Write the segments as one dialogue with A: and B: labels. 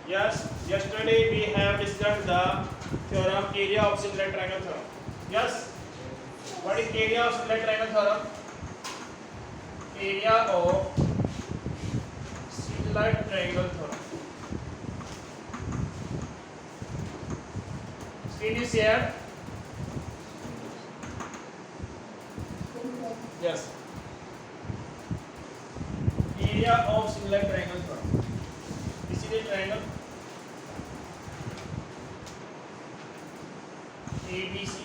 A: Yes, yesterday we have discussed the theorem area of similar triangle theorem. Yes, what is area of similar triangle theorem? Area of similar triangle theorem. Screen is shared. Yes. Area of similar triangle theorem. This is a triangle ABC.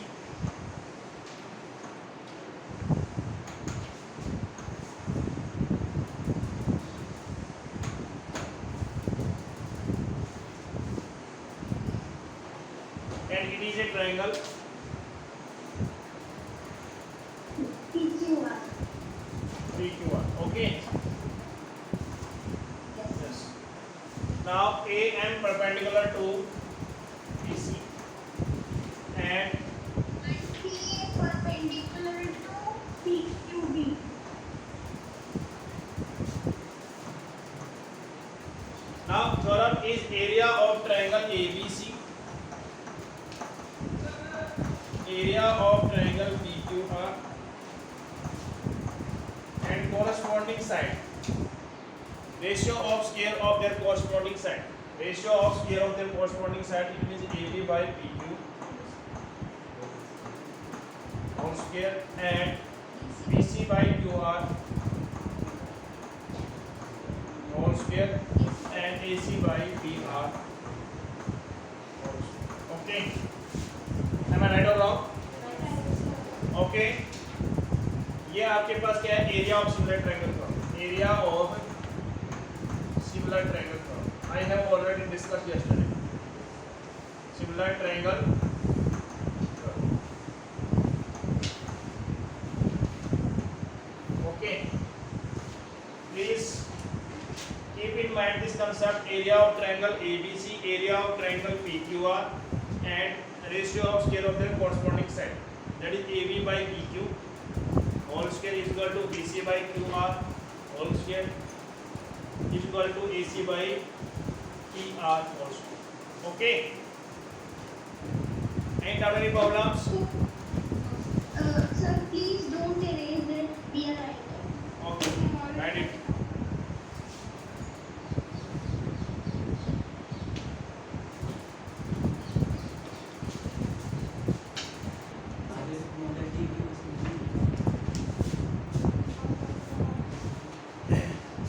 A: And it is a triangle PQR. Okay. Yes. Now AM perpendicular to BC and
B: perpendicular to PQB.
A: now theorem is area of triangle ABC, area of triangle PQR and corresponding side, ratio of square of their corresponding side, ratio of square of their corresponding side, it means AB by PQ whole square and BC by QR whole square and AC by PR whole square. Okay, am I right or wrong? Okay, ये आपके पास क्या है? Area of similar triangle theorem, area of similar triangle theorem I have already discussed yesterday. Similar triangle okay, please keep in mind this concept, area of triangle ABC, area of triangle PQR and ratio of square of their corresponding side, that is AB by PQ whole square is equal to BC by QR whole square is equal to AC by PR whole square. Okay, ain't have any problems?
B: Sir, please don't erase it. We are writing.
A: Okay, write it.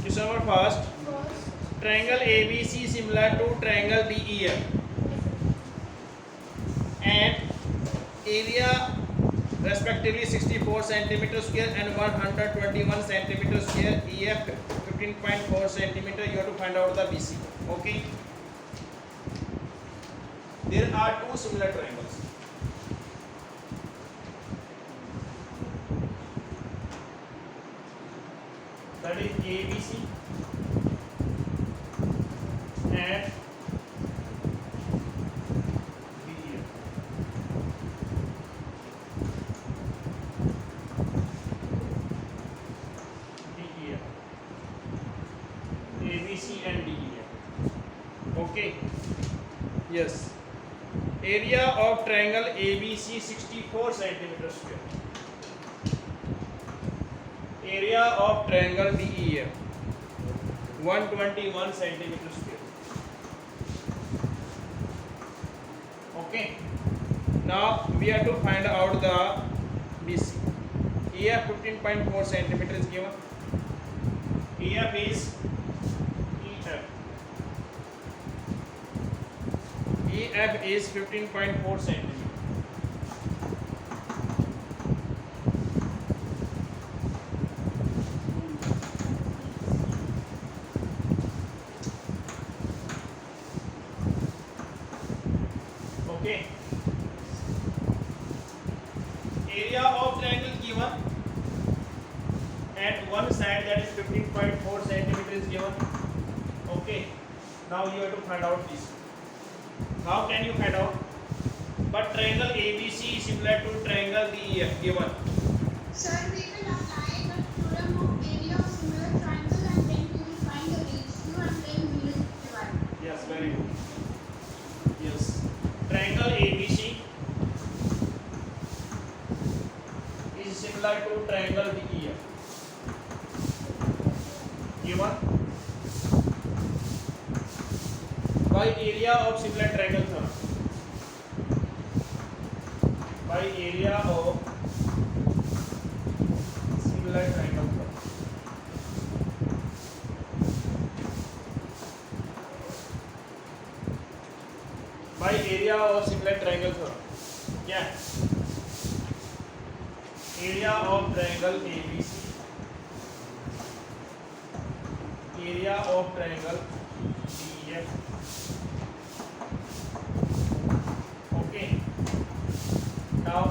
A: Question number first, triangle ABC similar to triangle DEF and area respectively 64 centimeter square and 121 centimeter square, EF 15.4 centimeter. You have to find out the BC. Okay, there are two similar triangles. That is ABC and DEF. DEF. ABC and DEF. Okay. Yes. Area of triangle ABC 64 centimeter square. Area of triangle DEF 121 centimeter square. Okay, now we have to find out the BC. EF 15.4 centimeter is given. EF is EF is 15.4 centimeter. Okay, area of triangle given at one side, that is 15.4 centimeter is given. Okay, now you have to find out this. How can you find out? But triangle ABC is similar to triangle DEF given.
B: Sir, we will apply the theorem of area of similar triangle and then we will find the ratio and then we will divide.
A: Yes, very good. given by area of similar triangle theorem. By area of similar triangle theorem. By area of similar triangle theorem. क्या है? Area of triangle ABC. Area of triangle DEF. Okay. Now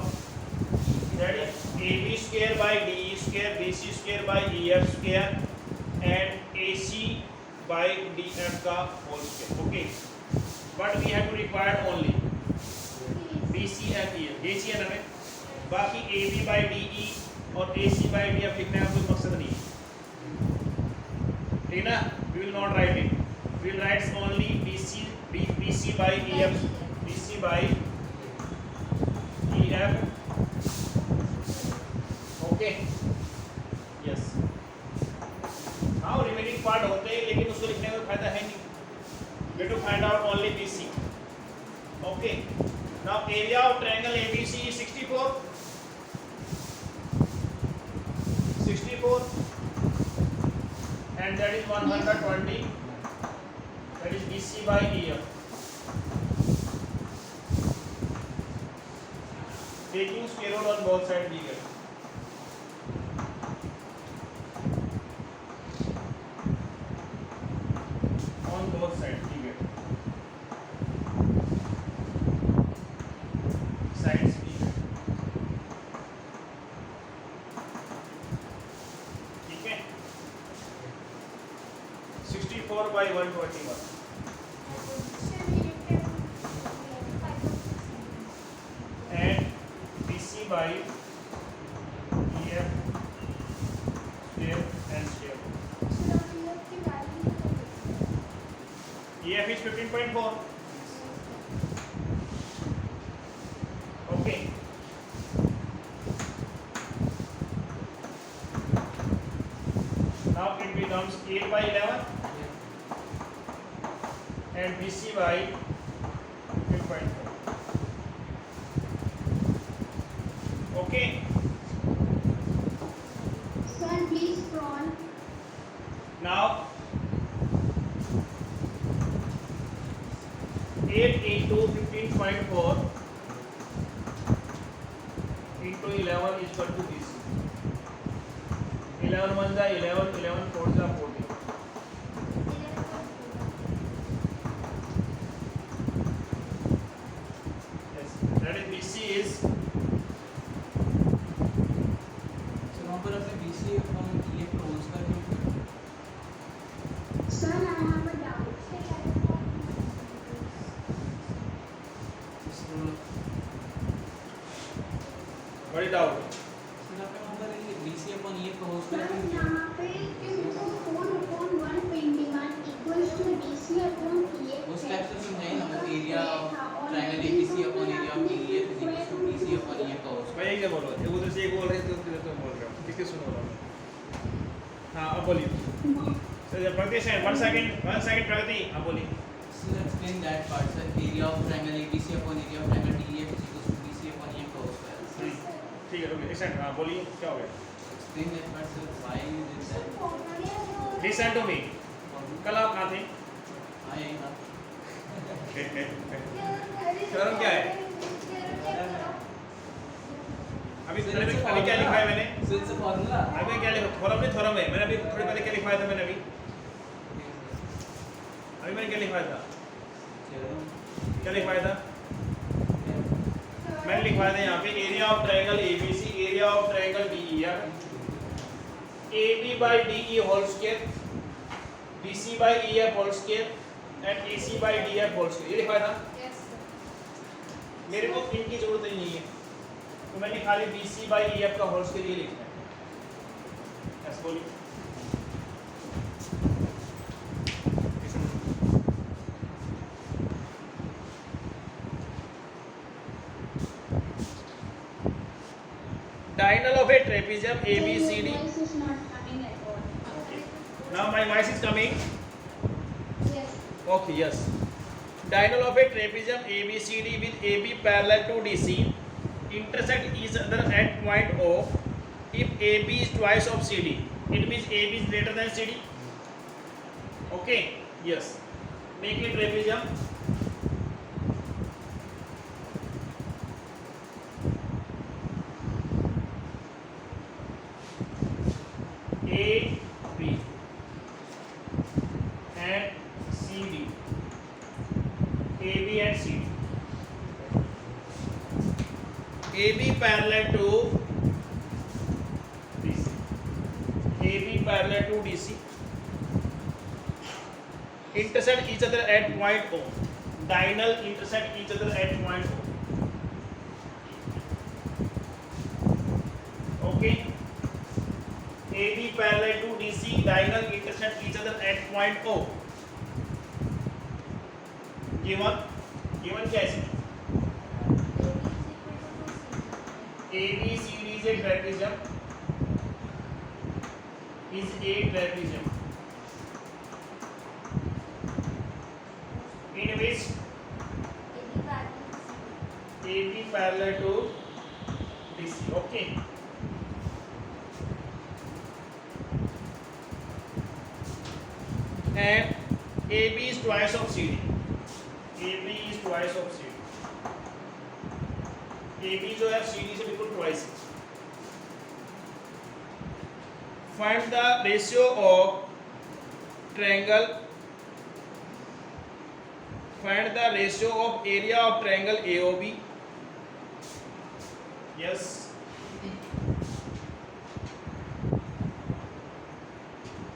A: that is AB square by DE square, BC square by EF square, and AC by DF का whole square. Okay. But we have to require only BC and EF. AC है ना में? बाकी AB by DE और AC by DF लिखने का कोई मकसद नहीं है, ठीक ना? We will not write it. We will write only BC by EF, BC by EF. Okay. Yes. Now remaining part होते हैं, लेकिन उसको लिखने का फायदा है नहीं. We have to find out only BC. Okay. Now area of triangle ABC is 64. 64. And that is 120. That is BC by EF. Taking square root on both sides we get. On both sides we get. Sides we get. ठीक है? 64 by 121. And BC by EF square and square. EF is 15.4. Okay. Now it becomes 8 by 11 and BC by 15.4. Okay.
B: Sir, please scroll.
A: Now 8 into 15.4 into 11 is equal to BC. 11 1 जा 11, 11 4 जा 14. Yes, that is BC is
B: Sir, I have a doubt.
A: what is doubt?
B: Sir, यहाँ पे तुमको 4/1 pending equals to BC upon EF
C: उस type से समझाइए ना, वो area of triangle ABC upon area of EF is equal to BC upon EF का whole
A: भाई क्या बोल रहे हो? उधर से एक बोल रहे थे, उधर से बोल रहे हो. ठीक है, सुनो रहा हूँ. हाँ, अब बोलिए. प्रगति से 1 सेकंड प्रगति, अब बोलिए.
C: So let's explain that part, sir. Area of triangle ABC upon area of triangle DEF is equal to BC upon EF का होल स्क्वायर.
A: ठीक है, रुकिए. एक सेकंड. हाँ, बोलिए, क्या हो गया?
C: Explain that part, sir. Why is it that?
A: Listen to me. कल आप कहाँ थे?
C: हाँ यही था.
A: थ्योरम क्या है? अभी थोड़ी देर पहले क्या लिखा है मैंने?
C: So it's a formula.
A: अभी क्या लिखा? थ्योरम नहीं, थ्योरम है. मैंने अभी थोड़ी पहले क्या लिखवाया था मैंने अभी? अभी मैंने क्या लिखवाया था? क्या लिखवाया था? मैंने लिखवाया था यहाँ पे area of triangle ABC, area of triangle DEF, AB by DE whole square, BC by EF whole square and AC by DF whole square. ये लिखवाया था? मेरे को इनकी जरूरत ही नहीं है, तो मैंने खाली BC by EF का होल स्क्वायर ये लिखना है. ऐसे बोलिए. Diagonal of a trapezium ABCD.
B: Voice is not coming at all.
A: Okay. Now my voice is coming.
B: Yes.
A: Okay, yes. Diagonal of a trapezium ABCD with AB parallel to DC intersect each other at point O. If AB is twice of CD, it means AB is greater than CD. Okay, yes. Make a trapezium. A, B and CD. AB and CD. AB parallel to DC. AB parallel to DC. Intersect each other at point O. Diagonal intersect each other at point O. Okay. AB parallel to DC, diagonal intersect each other at point O. Given क्या है? ABCD is a trapezium. Is a trapezium. In which AB parallel to DC. Okay. And AB is twice of CD. AB is twice of CD. AB जो है CD से बिल्कुल twice है. Find the ratio of triangle. Find the ratio of area of triangle AOB. Yes.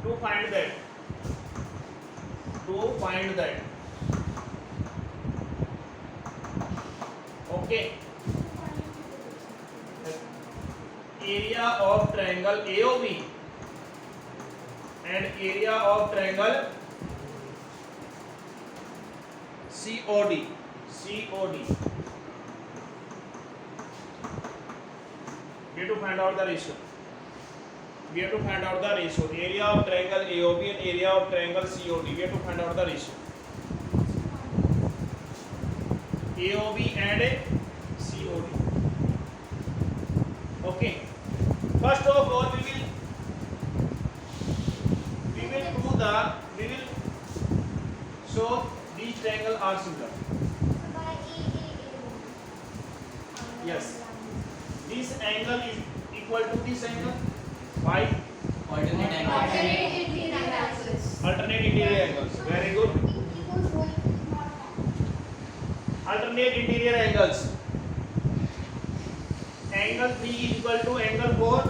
A: To find that. Okay. Area of triangle AOB and area of triangle COD. We have to find out the ratio. Area of triangle AOB and area of triangle COD. We have to find out the ratio. AOB and COD. Okay. First of all, we will show these triangles are similar. Yes. This angle is equal to this angle. Why?
C: Alternate angles.
A: Alternate interior angles. Very good. Alternate interior angles. Angle 3 is equal to angle 4.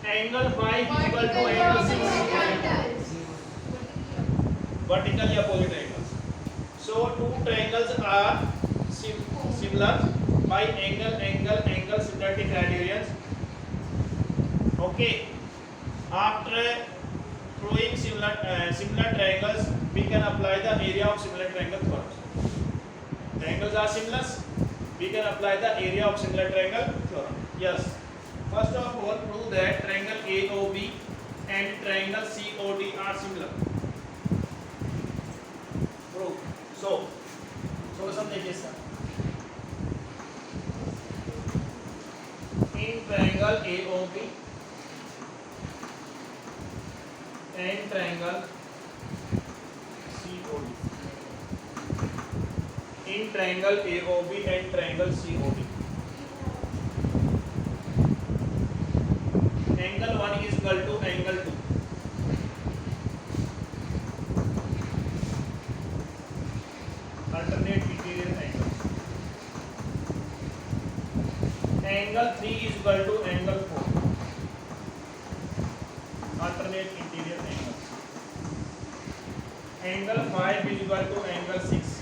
A: Angle 5 is equal to angle 6. Vertically opposite angles. So two triangles are similar by angle similarity criterion. Okay. After proving similar triangles, we can apply the area of similar triangle theorem. Triangles are similar. We can apply the area of similar triangle theorem. Yes. First of all, prove that triangle AOB and triangle COD are similar. Prove. So समझिए इसका. In triangle AOB and triangle COD. In triangle AOB and triangle COD. Angle 1 is equal to angle 2. Alternate interior angles. Angle 3 is equal to angle 4. Alternate interior angles. Angle 5 is equal to angle 6.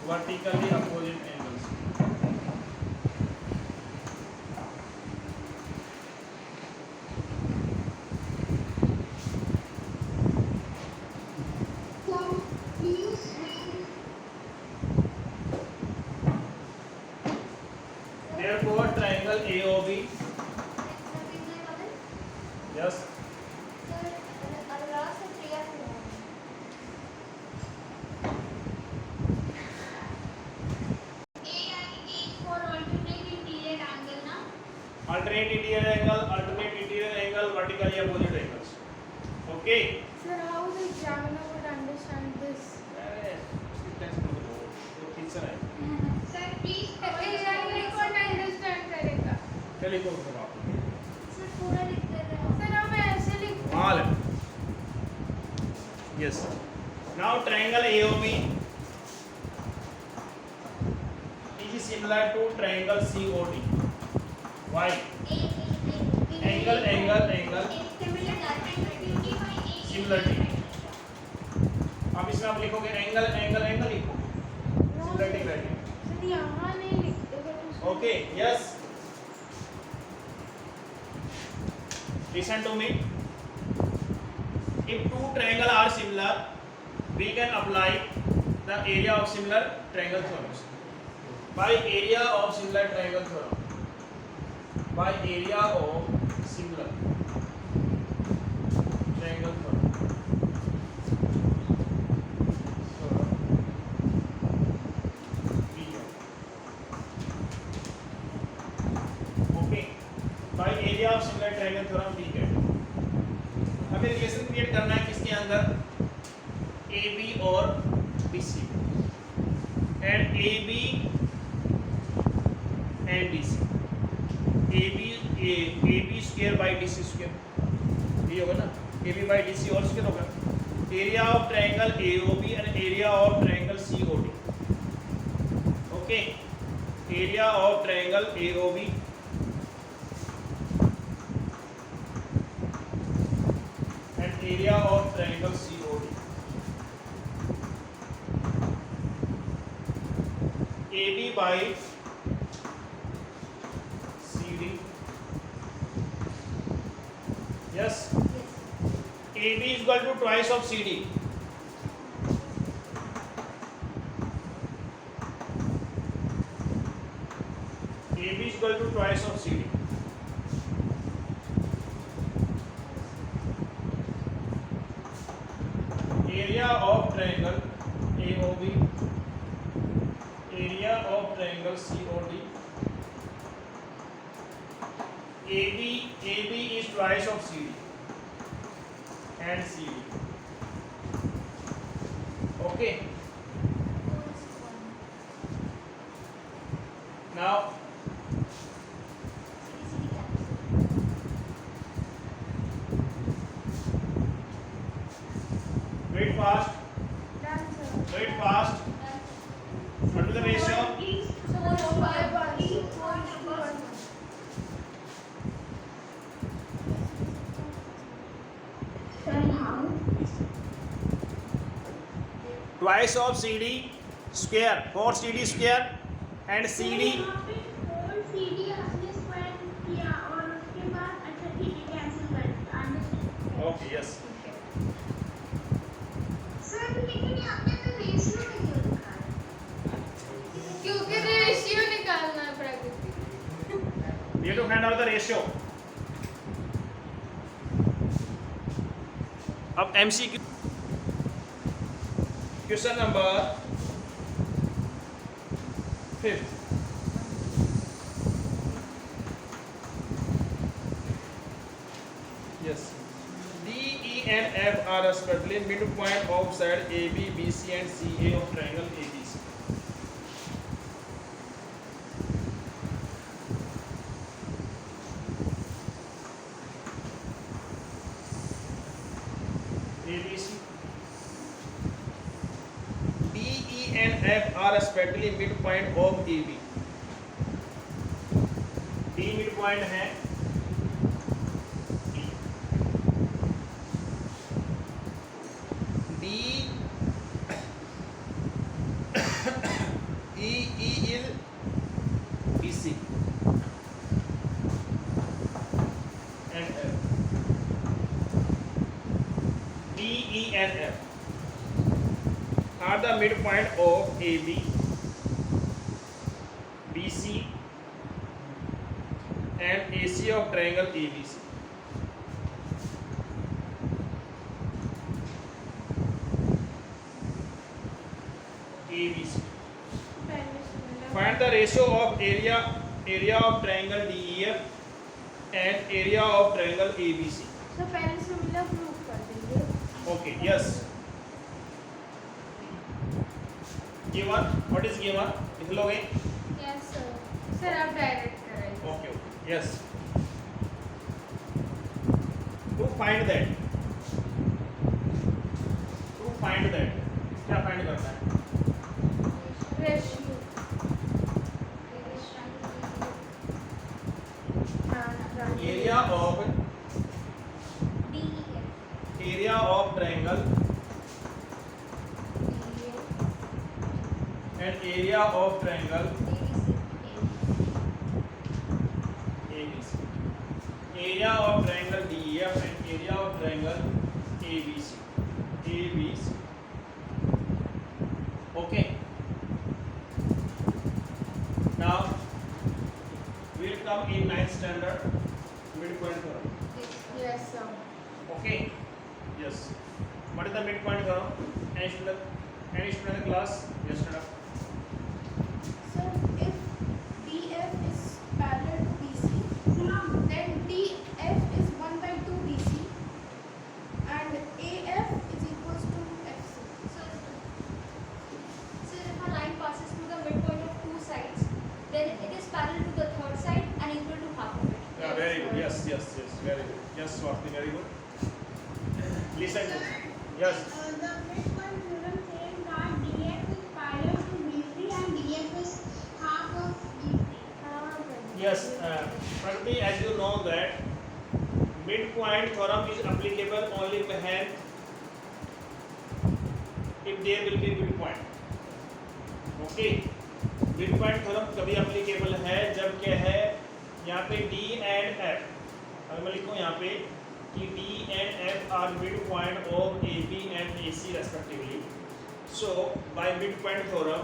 A: Vertically opposite angles. Therefore, triangle AOB. Yes.
B: Sir, Allah से prayer करो. A is for alternate interior angle ना.
A: Alternate interior angle, vertically opposite angles. Okay.
D: Sir, how the examiner would understand this?
A: उसकी tension मत लो, वो teacher है.
B: Sir, please.
D: AI कौन understand करेगा?
A: चलिए तो सुनो आप.
B: Sir, पूरा लिख देते हैं.
D: Sir, हम ऐसे लिखते हैं.
A: All. Yes. Now triangle AOB is similar to triangle COD. Why? Angle. Similarity. अब इसमें आप लिखोगे एंगल लिखो. Similarity value.
D: Sir, यहाँ नहीं लिखते but उसमें.
A: Okay. Yes. Listen to me. If two triangles are similar, we can apply the area of similar triangle theorem. By area of similar triangle theorem. By area of similar triangle theorem. Okay. By area of similar triangle theorem we get. हमें relation create करना है किसके अंदर? AB और BC and AB and DC. AB square by DC square ये होगा ना. AB by DC और square होगा. Area of triangle AOB and area of triangle COD. Okay. Area of triangle AOB and area of triangle COD. AB by CD. Yes. AB is equal to twice of CD. AB is equal to twice of CD. Area of triangle AOB, area of triangle COD. AB is twice of CD and CD. Okay. Now wait fast.
D: Done, sir.
A: Wait fast. What is the ratio? Twice of CD square, 4 CD square and CD.
B: यहाँ पे 4 CD हमने square किया और उसके बाद अच्छा ठीक है cancel कर understand.
A: Okay, yes.
B: Sir, लेकिन यहाँ पे तो ratio में क्यों लिखा है?
D: क्योंकि रेशियो निकालना है प्रकृति.
A: We have to find out the ratio. अब MCQ question number 5. Yes. D, E and F are respectively midpoint of side AB, BC and CA of triangle ABC. ABC. D, E and F are respectively midpoint of AB. D midpoint है D E is BC and F. D, E and F are the midpoint of AB, BC and AC of triangle ABC. ABC.
D: पहले से मिला।
A: Find the ratio of area of triangle DEF and area of triangle ABC.
D: तो पहले से मिला prove कर देंगे।
A: Okay, yes. Given, what is given? लिख लोगे?
D: Yes sir. सर आप डायरेक्ट करेंगे।
A: Okay, yes. To find that. क्या find करना है?
D: Ratio.
A: Area of triangle and area of triangle ABC. Area of triangle DEF and area of triangle ABC. ABC. Okay. Now we will come in 9th standard midpoint theorem.
D: Yes sir.
A: Okay. Yes. What is the midpoint theorem? Any student? Any student in the class? Yes, student.
E: So if DF is parallel to BC, then DF is 1 by 2 BC and AF is equals to FC.
F: So if a line passes through the midpoint of two sides, then it is parallel to the third side and equal to half of it.
A: Yeah, very good. Yes, very good. Yes, Swati, very good. Listen to. Yes.
B: The midpoint theorem says that DF is parallel to BC and DF is half of BC.
A: Yes. Pragati, as you know that midpoint theorem is applicable only when if there will be midpoint. Okay. midpoint theorem कभी applicable है जब क्या है यहाँ पे D and F. अगर मैं लिखूँ यहाँ पे कि D and F are midpoint of AB and AC respectively. So by midpoint theorem,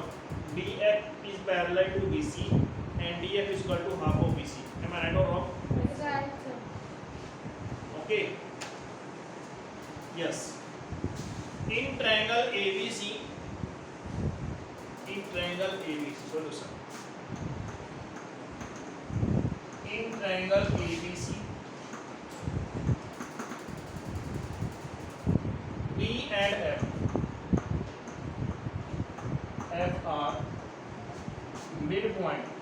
A: DF is parallel to BC and DF is equal to half of BC. Am I right or wrong?
D: Right sir।
A: Okay. Yes. In triangle ABC, solution. In triangle ABC, D and F are midpoints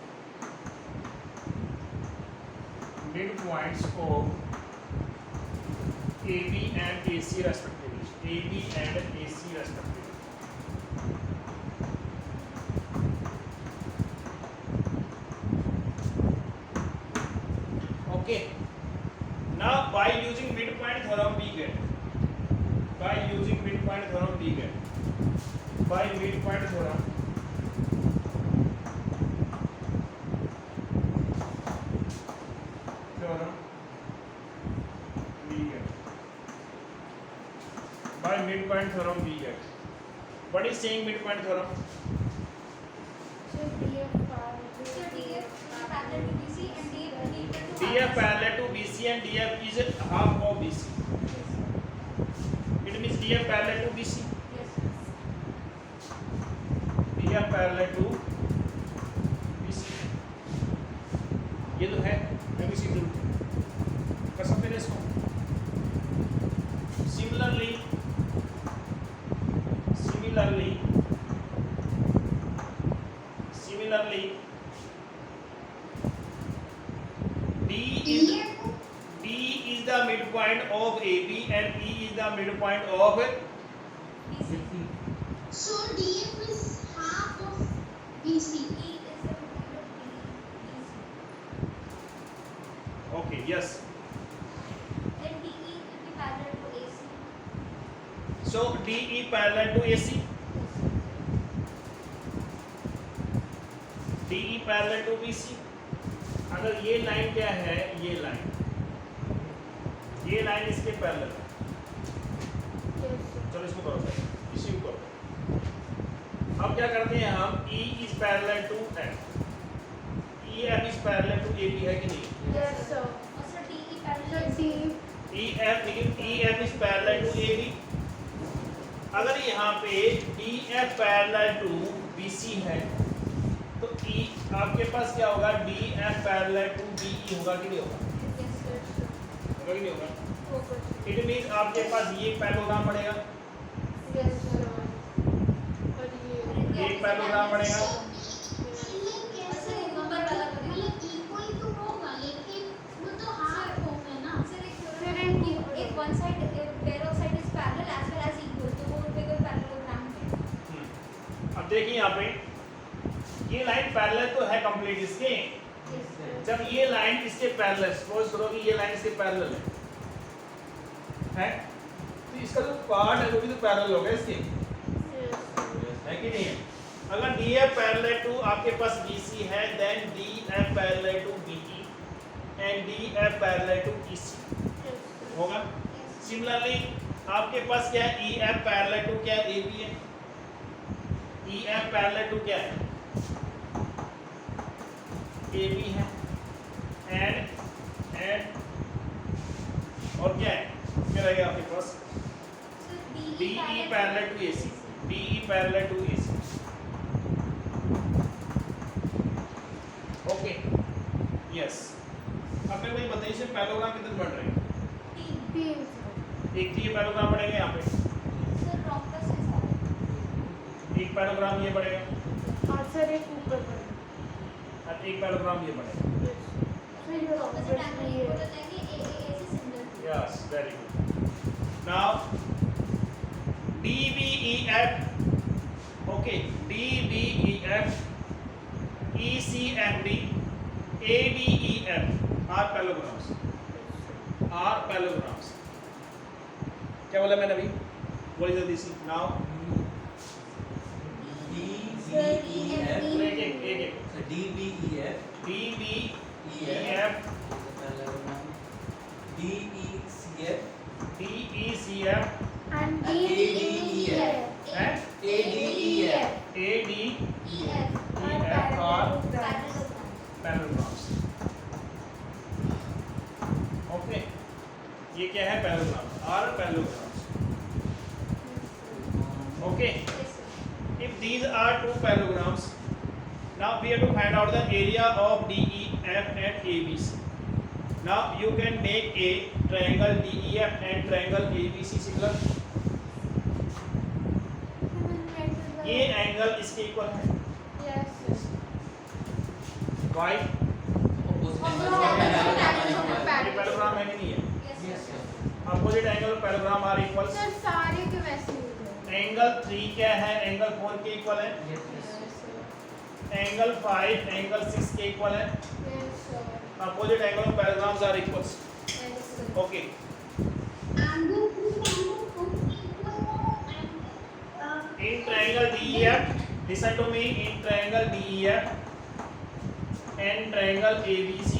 A: of AB and AC respectively. Okay. Now by using midpoint theorem we get. By midpoint theorem we get. What is saying midpoint theorem?
D: So DF parallel
F: So DF is parallel to BC and DF is equal to
A: DF
F: half.
A: parallel to BC and DF is half of BC. It means DF parallel to BC.
F: Yes.
A: DF parallel to BC. ये तो है ABC जरूर कर सकते हैं इसको. Similarly, D is the midpoint of AB and E is the midpoint of
F: BC.
B: So DF is half of BC.
F: E is the midpoint of BC.
A: Okay, yes.
F: Then DE will be parallel to AC.
A: So DE parallel to AC. DE parallel to BC. अगर ये line क्या है, ये line इसके parallel है. चलो इसको करो सर, इसी को करो. अब क्या करते हैं हम, E is parallel to F. EF is parallel to AB है कि नहीं?
D: Yes sir।
F: Also DE
D: So
F: parallel to
D: D
A: EF is parallel to AB. अगर यहाँ पे DF parallel to BC है तो E आपके पास क्या होगा, DF पैरेलल टू BE होगा कि नहीं होगा,
F: Yes, sir.
A: होगा कि नहीं होगा?
D: Over.
A: इट मींस आपके पास ये पैरेललोग्राम पड़ेगा,
D: Yes, sir. और
A: ये एक पैरेललोग्राम पड़ेगा,
F: अच्छा, ये नंबर वाला करेंगे।
B: इक्वल तो होगा लेकिन वो तो हाफ हो गया ना।
F: Sir, एक theorem है कि if one side, if pair of side is parallel as well as equal, तो वो bigger parallelogram है।
A: अब देखिए यहाँ पे ये लाइन पैरेलल तो है कंप्लीट इसके,
F: Yes, sir.
A: जब ये लाइन इसके पैरेलल, सपोज करो कि ये लाइन इसके पैरेलल है तो इसका जो पार्ट है वो भी तो पैरेलल होगा इसके, है कि नहीं है? अगर DF पैरेलल टू आपके पास BC है then DF parallel to BE and DF parallel to EC होगा। सिमिलरली आपके पास क्या है, EF पैरेलल टू क्या है, AB है, EF पैरेलल टू क्या है, AB है, एंड और क्या है, क्या रहेगा आपके पास,
F: Sir,
A: DE parallel to AC, DE parallel to AC। Okay yes, अब मैं वही बताइए इसमें पैरेललोग्राम कितने बन रहे हैं,
F: तीन।
A: एक ये पैरेललोग्राम पड़ेगा यहाँ पे,
F: Sir, rhombus है सारे।
A: एक पैरेललोग्राम ये पड़ेगा
D: हाँ सर, एक ऊपर पर।
A: और एक पैरेललोग्राम ये पड़ेगा।
D: सर ये
F: Opposite
D: ऑपोजिट
F: angle
D: में
F: equal
D: है।
F: हो जाएंगे, AA से similar to।
A: Yes, very good. Now DBEF, okay, DBEF, ECMD, ADEF are parallelograms. Are parallelograms. क्या बोला मैंने अभी? बोलिए जल्दी से. Now
C: DBEF,
A: एक
C: so DBEF,
A: DBEF,
C: DECF,
A: DECF,
D: And
C: ADEF,
A: and
C: ADEF,
A: ADEF
F: EF
A: are
F: parallelogram।
A: parallelograms. Okay, ये क्या है, parallelogram, are parallelograms. Okay,
F: Yes, sir.
A: if these are two parallelograms, now we have to find out the area of DEF and ABC. Now you can make a triangle DEF and triangle ABC similar. ये angle इसके equal है,
D: Yes.
A: y
C: opposite
F: Opposite
C: angles
F: angles
C: are
F: are
C: parallel.
A: ये parallelogram है कि नहीं है?
F: Yes,
C: Yes,
F: sir.
C: sir.
A: Opposite angle parallelogram are equals,
D: sir सारे के वैसे ही है।
A: एंगल 3 क्या है, एंगल 4 के इक्वल है,
C: Yes, yes.
D: Yes, sir.
A: Angle 5 angle 6 के इक्वल है,
D: Yes, sir.
A: Opposite angle of parallelograms are equals.
F: Yes, sir.
A: Okay,
B: Angle equal and
A: in triangle DEF, listen to me, in triangle DEF and triangle ABC,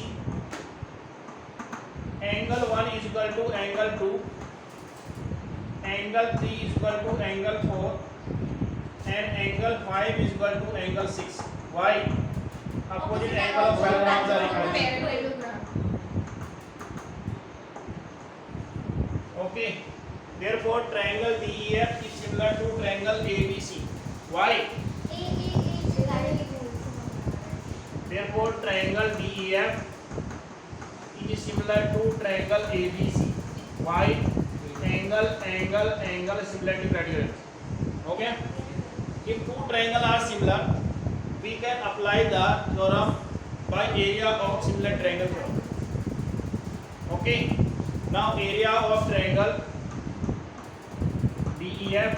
A: angle 1 is equal to angle 2, angle 3 is equal to angle 4 and angle 5 is equal to angle 6. Why? Opposite angle of parallelograms are equal.
D: Parallelogram.
A: Okay, therefore triangle DEF is similar to triangle ABC. Why?
F: AA is directly
A: Therefore triangle DEF is similar to triangle ABC. Why? Angle similarity criterion. Okay? If two triangles are similar, we can apply the theorem by area of similar triangle theorem. Okay? Now area of triangle DEF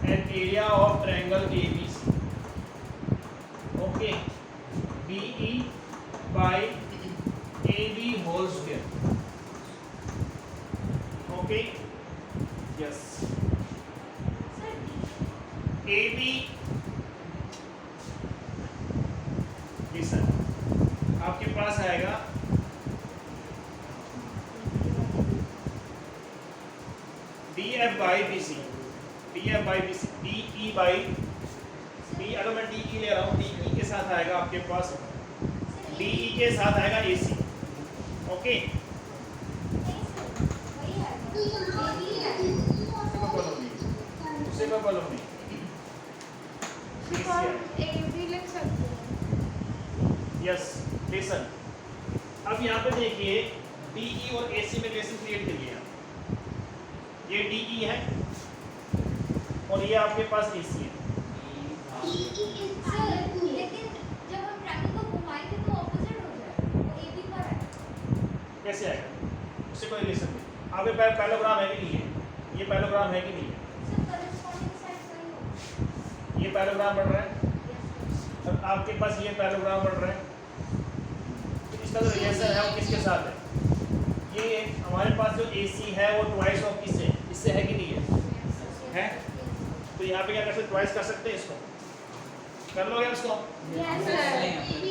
A: and area of triangle ABC. Okay? BE by AB whole square. Okay? Yes.
F: Sir,
A: AB, listen, आपके पास आएगा DF by BC, DF by BC, DE by D, अगर मैं DE ले रहा हूँ, DE के साथ आएगा आपके पास, DE के साथ आएगा AC. ओके,
F: नहीं सर, वही आएगा। AB आएगा।
A: उसे मैं बोलूँगी, BC आएगा. ये DE है और ये आपके पास AC है।
B: DE is
F: sir
B: parallel to A.
F: लेकिन जब हम ट्रायंगल को घुमाएंगे तो ऑपोजिट हो जाएगा, वो AB पर है।
A: कैसे आएगा? उससे कोई रिलेशन नहीं। आपके पास पैरेललोग्राम है कि नहीं है? ये पैरेललोग्राम है कि नहीं है?
F: सर करेस्पॉन्डिंग साइड सही होगा।
A: ये पैरेललोग्राम बढ़ रहा है
F: यस
A: और आपके पास ये पैरेललोग्राम बढ़ रहा है। तो इसका जो रिलेशन है वो किसके साथ है? ये हमारे पास जो AC है वो ट्वाइस ऑफ किससे है? इससे है कि नहीं है? है? तो यहाँ पे क्या कर सकते, ट्वाइस कर सकते हैं इसको, कर लोगे इसको?
B: Yes,
C: Yes,
B: sir.
C: नहीं,